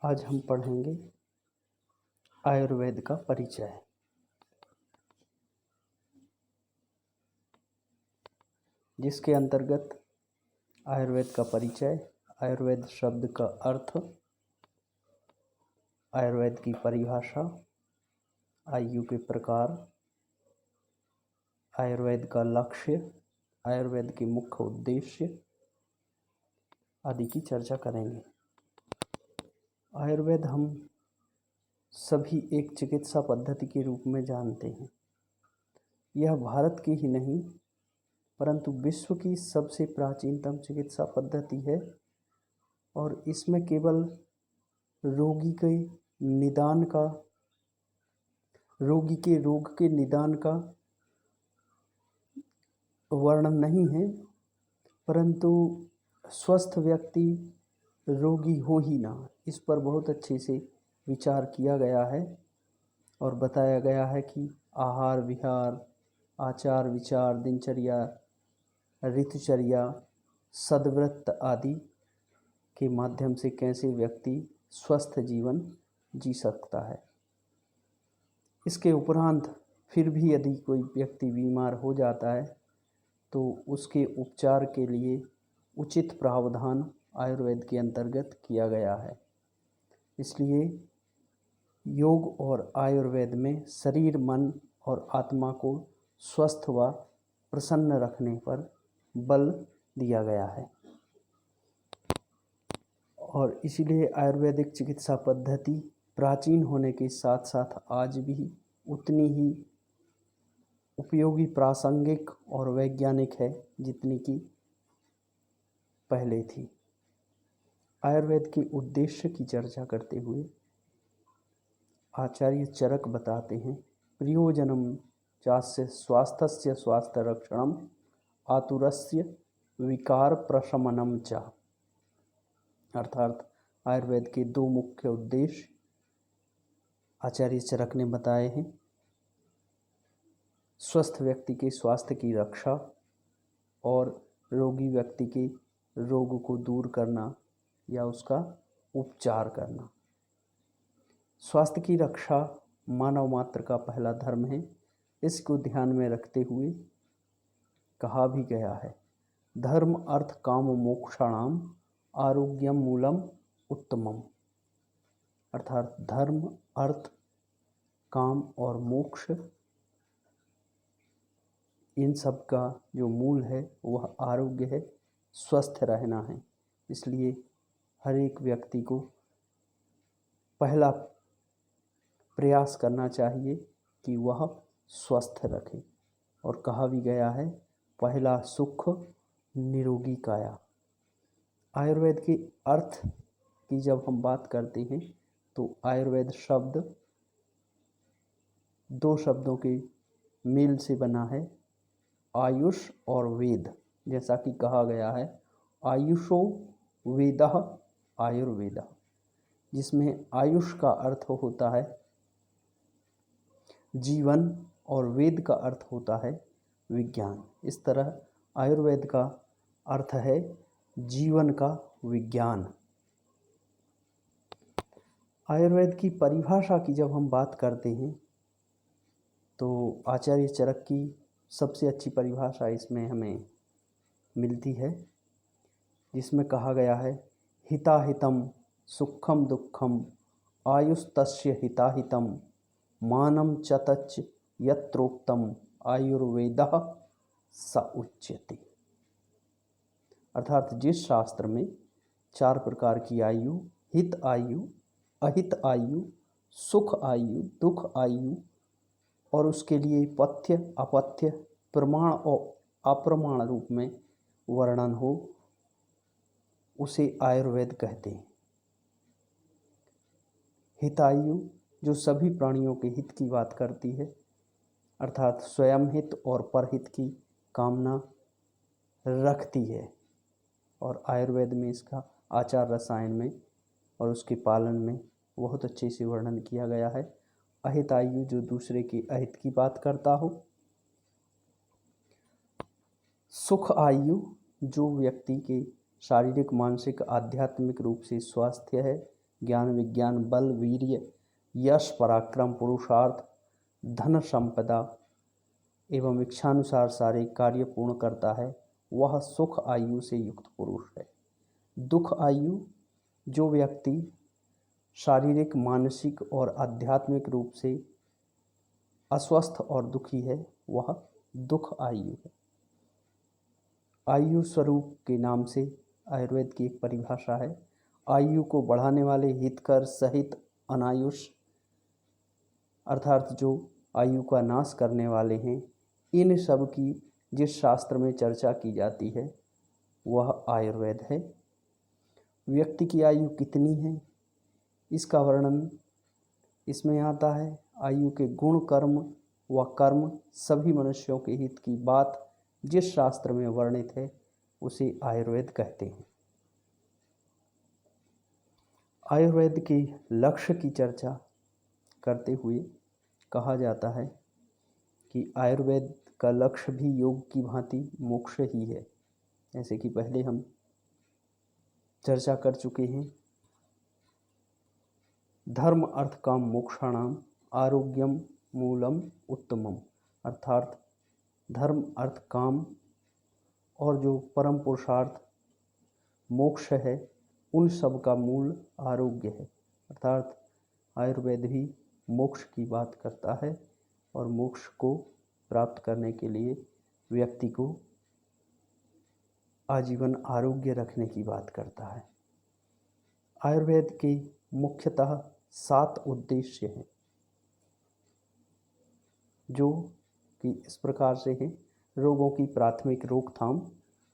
आज हम पढ़ेंगे आयुर्वेद का परिचय। जिसके अंतर्गत आयुर्वेद का परिचय, आयुर्वेद शब्द का अर्थ, आयुर्वेद की परिभाषा, आयु के प्रकार, आयुर्वेद का लक्ष्य, आयुर्वेद के मुख्य उद्देश्य आदि की चर्चा करेंगे। आयुर्वेद हम सभी एक चिकित्सा पद्धति के रूप में जानते हैं। यह भारत की ही नहीं परंतु विश्व की सबसे प्राचीनतम चिकित्सा पद्धति है और इसमें केवल रोगी के रोग के निदान का वर्णन नहीं है, परंतु स्वस्थ व्यक्ति रोगी हो ही ना, इस पर बहुत अच्छे से विचार किया गया है और बताया गया है कि आहार विहार, आचार विचार, दिनचर्या, ऋतुचर्या, सद्व्रत आदि के माध्यम से कैसे व्यक्ति स्वस्थ जीवन जी सकता है। इसके उपरांत फिर भी यदि कोई व्यक्ति बीमार हो जाता है तो उसके उपचार के लिए उचित प्रावधान आयुर्वेद के अंतर्गत किया गया है। इसलिए योग और आयुर्वेद में शरीर, मन और आत्मा को स्वस्थ व प्रसन्न रखने पर बल दिया गया है और इसीलिए आयुर्वेदिक चिकित्सा पद्धति प्राचीन होने के साथ साथ आज भी उतनी ही उपयोगी, प्रासंगिक और वैज्ञानिक है जितनी कि पहले थी। आयुर्वेद के उद्देश्य की चर्चा करते हुए आचार्य चरक बताते हैं, प्रयोजनम चास्य स्वास्थ्यस्य स्वास्थ्य रक्षणम आतुरस्य विकार प्रशमनम च। अर्थात आयुर्वेद के दो मुख्य उद्देश्य आचार्य चरक ने बताए हैं। स्वस्थ व्यक्ति के स्वास्थ्य की रक्षा और रोगी व्यक्ति के रोग को दूर करना या उसका उपचार करना। स्वास्थ्य की रक्षा मानव मात्र का पहला धर्म है। इसको ध्यान में रखते हुए कहा भी गया है, धर्म अर्थ काम मोक्षाणाम आरोग्यम मूलम उत्तमम। अर्थात धर्म, अर्थ, काम और मोक्ष, इन सब का जो मूल है वह आरोग्य है, स्वस्थ रहना है। इसलिए हर एक व्यक्ति को पहला प्रयास करना चाहिए कि वह स्वस्थ रखे और कहा भी गया है, पहला सुख निरोगी काया। आयुर्वेद के अर्थ की जब हम बात करते हैं तो आयुर्वेद शब्द दो शब्दों के मेल से बना है, आयुष और वेद। जैसा कि कहा गया है, आयुषो वेदः आयुर्वेदः, जिसमें आयुष का अर्थ होता है जीवन और वेद का अर्थ होता है विज्ञान। इस तरह आयुर्वेद का अर्थ है जीवन का विज्ञान। आयुर्वेद की परिभाषा की जब हम बात करते हैं तो आचार्य चरक की सबसे अच्छी परिभाषा इसमें हमें मिलती है, जिसमें कहा गया है, हिताहितम सुखम दुखम आयुस्तस्य हिताहितम मानम चतच यत्रोक्तम आयुर्वेदः स उच्यते। अर्थात जिस शास्त्र में 4 प्रकार की आयु, हित आयु, अहित आयु, सुख आयु, दुख आयु और उसके लिए पथ्य, अपथ्य, प्रमाण और अप्रमाण रूप में वर्णन हो, उसे आयुर्वेद कहते हैं। हितायु जो सभी प्राणियों के हित की बात करती है, अर्थात स्वयं हित और परहित की कामना रखती है और आयुर्वेद में इसका आचार रसायन में और उसके पालन में बहुत अच्छे से वर्णन किया गया है। अहित आयु जो दूसरे के अहित की बात करता हो। सुख आयु जो व्यक्ति के शारीरिक, मानसिक, आध्यात्मिक रूप से स्वास्थ्य है, ज्ञान विज्ञान बल वीर्य यश पराक्रम पुरुषार्थ धन संपदा एवं इच्छानुसार सारे कार्य पूर्ण करता है, वह सुख आयु से युक्त पुरुष है। दुख आयु, जो व्यक्ति शारीरिक मानसिक और आध्यात्मिक रूप से अस्वस्थ और दुखी है, वह दुख आयु है। आयु स्वरूप के नाम से आयुर्वेद की एक परिभाषा है। आयु को बढ़ाने वाले हितकर सहित अनायुष, अर्थात जो आयु का नाश करने वाले हैं, इन सब की जिस शास्त्र में चर्चा की जाती है वह आयुर्वेद है। व्यक्ति की आयु कितनी है, इसका वर्णन इसमें आता है। आयु के गुण कर्म व कर्म सभी मनुष्यों के हित की बात जिस शास्त्र में वर्णित है उसे आयुर्वेद कहते हैं। आयुर्वेद के लक्ष्य की चर्चा करते हुए कहा जाता है कि आयुर्वेद का लक्ष्य भी योग की भांति मोक्ष ही है। जैसे कि पहले हम चर्चा कर चुके हैं, धर्म अर्थ काम मोक्षाणाम आरोग्यम मूलम उत्तमम, अर्थात धर्म अर्थ काम और जो परम पुरुषार्थ मोक्ष है, उन सब का मूल आरोग्य है। अर्थात आयुर्वेद भी मोक्ष की बात करता है और मोक्ष को प्राप्त करने के लिए व्यक्ति को आजीवन आरोग्य रखने की बात करता है। आयुर्वेद के मुख्यतः 7 उद्देश्य हैं, जो कि इस प्रकार से हैं। रोगों की प्राथमिक रोकथाम,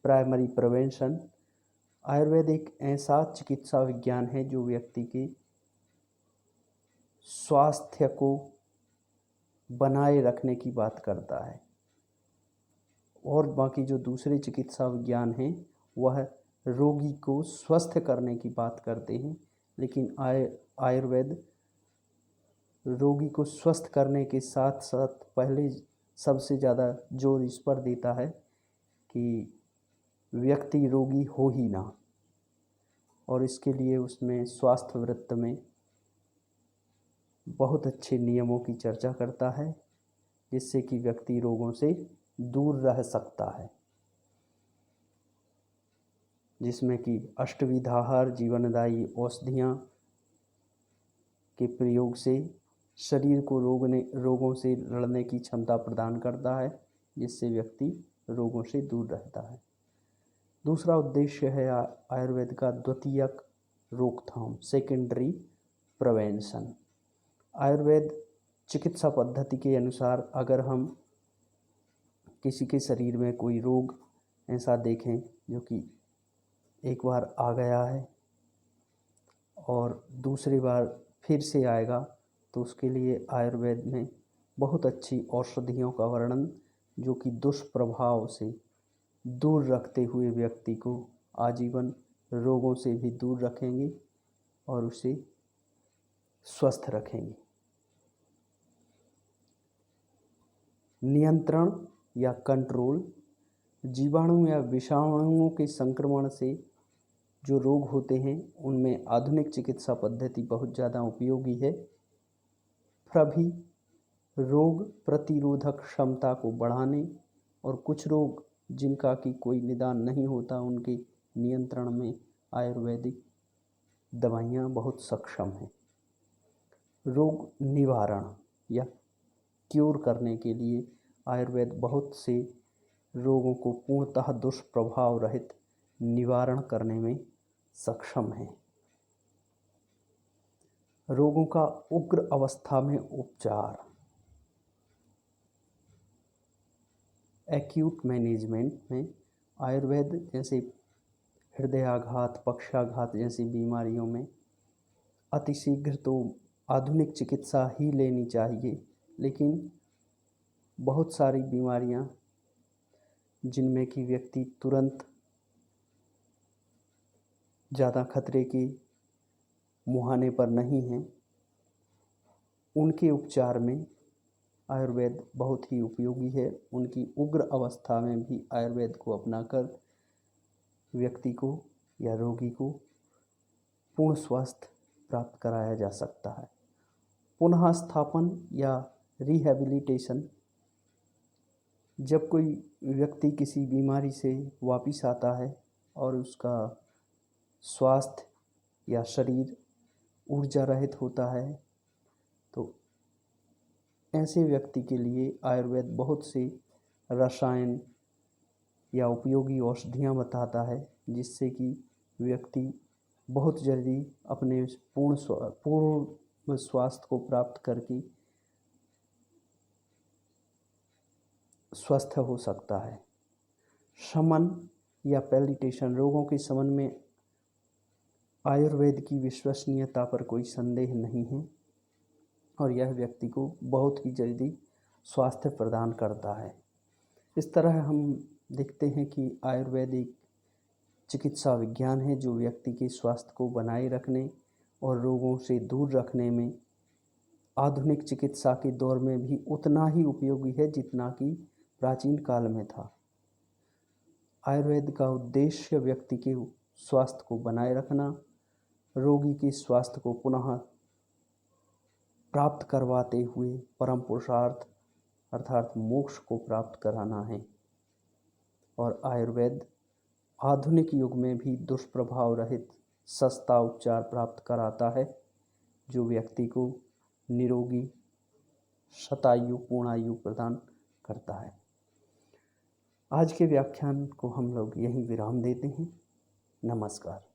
प्राइमरी प्रिवेंशन। आयुर्वेद एक ऐसा चिकित्सा विज्ञान है जो व्यक्ति के स्वास्थ्य को बनाए रखने की बात करता है। और बाकी जो दूसरे चिकित्सा विज्ञान हैं वह रोगी को स्वस्थ करने की बात करते हैं, लेकिन आयुर्वेद रोगी को स्वस्थ करने के साथ साथ पहले सबसे ज़्यादा जोर इस पर देता है कि व्यक्ति रोगी हो ही ना, और इसके लिए उसमें स्वास्थ्य वृत्त में बहुत अच्छे नियमों की चर्चा करता है, जिससे कि व्यक्ति रोगों से दूर रह सकता है, जिसमें कि अष्टविधाहार जीवनदायी औषधियाँ के प्रयोग से शरीर को रोगों से लड़ने की क्षमता प्रदान करता है, जिससे व्यक्ति रोगों से दूर रहता है। दूसरा उद्देश्य है आयुर्वेद का द्वितीयक रोकथाम, सेकेंडरी प्रिवेंशन। आयुर्वेद चिकित्सा पद्धति के अनुसार अगर हम किसी के शरीर में कोई रोग ऐसा देखें जो कि एक बार आ गया है और दूसरी बार फिर से आएगा, तो उसके लिए आयुर्वेद में बहुत अच्छी औषधियों का वर्णन, जो कि दुष्प्रभाव से दूर रखते हुए व्यक्ति को आजीवन रोगों से भी दूर रखेंगे और उसे स्वस्थ रखेंगे। नियंत्रण या कंट्रोल, जीवाणु या विषाणुओं के संक्रमण से जो रोग होते हैं उनमें आधुनिक चिकित्सा पद्धति बहुत ज़्यादा उपयोगी है। सभी रोग प्रतिरोधक क्षमता को बढ़ाने और कुछ रोग जिनका कि कोई निदान नहीं होता उनके नियंत्रण में आयुर्वेदिक दवाइयाँ बहुत सक्षम हैं। रोग निवारण या क्योर करने के लिए आयुर्वेद बहुत से रोगों को पूर्णतः दुष्प्रभाव रहित निवारण करने में सक्षम है। रोगों का उग्र अवस्था में उपचार, एक्यूट मैनेजमेंट में आयुर्वेद जैसे हृदयाघात पक्षाघात जैसी बीमारियों में अतिशीघ्र तो आधुनिक चिकित्सा ही लेनी चाहिए, लेकिन बहुत सारी बीमारियां जिनमें कि व्यक्ति तुरंत ज़्यादा खतरे के मुहाने पर नहीं हैं, उनके उपचार में आयुर्वेद बहुत ही उपयोगी है। उनकी उग्र अवस्था में भी आयुर्वेद को अपनाकर व्यक्ति को या रोगी को पूर्ण स्वास्थ्य प्राप्त कराया जा सकता है। पुनः स्थापन या रिहैबिलिटेशन, जब कोई व्यक्ति किसी बीमारी से वापिस आता है और उसका स्वास्थ्य या शरीर ऊर्जा रहित होता है, तो ऐसे व्यक्ति के लिए आयुर्वेद बहुत से रसायन या उपयोगी औषधियाँ बताता है, जिससे कि व्यक्ति बहुत जल्दी अपने पूर्ण स्वास्थ्य को प्राप्त करके स्वस्थ हो सकता है। शमन या पैलिएटिव, रोगों के शमन में आयुर्वेद की विश्वसनीयता पर कोई संदेह नहीं है और यह व्यक्ति को बहुत ही जल्दी स्वास्थ्य प्रदान करता है। इस तरह हम देखते हैं कि आयुर्वेद एक चिकित्सा विज्ञान है जो व्यक्ति के स्वास्थ्य को बनाए रखने और रोगों से दूर रखने में आधुनिक चिकित्सा के दौर में भी उतना ही उपयोगी है जितना कि प्राचीन काल में था। आयुर्वेद का उद्देश्य व्यक्ति के स्वास्थ्य को बनाए रखना, रोगी के स्वास्थ्य को पुनः प्राप्त करवाते हुए परम पुरुषार्थ अर्थात मोक्ष को प्राप्त कराना है। और आयुर्वेद आधुनिक युग में भी दुष्प्रभाव रहित सस्ता उपचार प्राप्त कराता है, जो व्यक्ति को निरोगी शतायु पूर्णायु प्रदान करता है। आज के व्याख्यान को हम लोग यहीं विराम देते हैं। नमस्कार।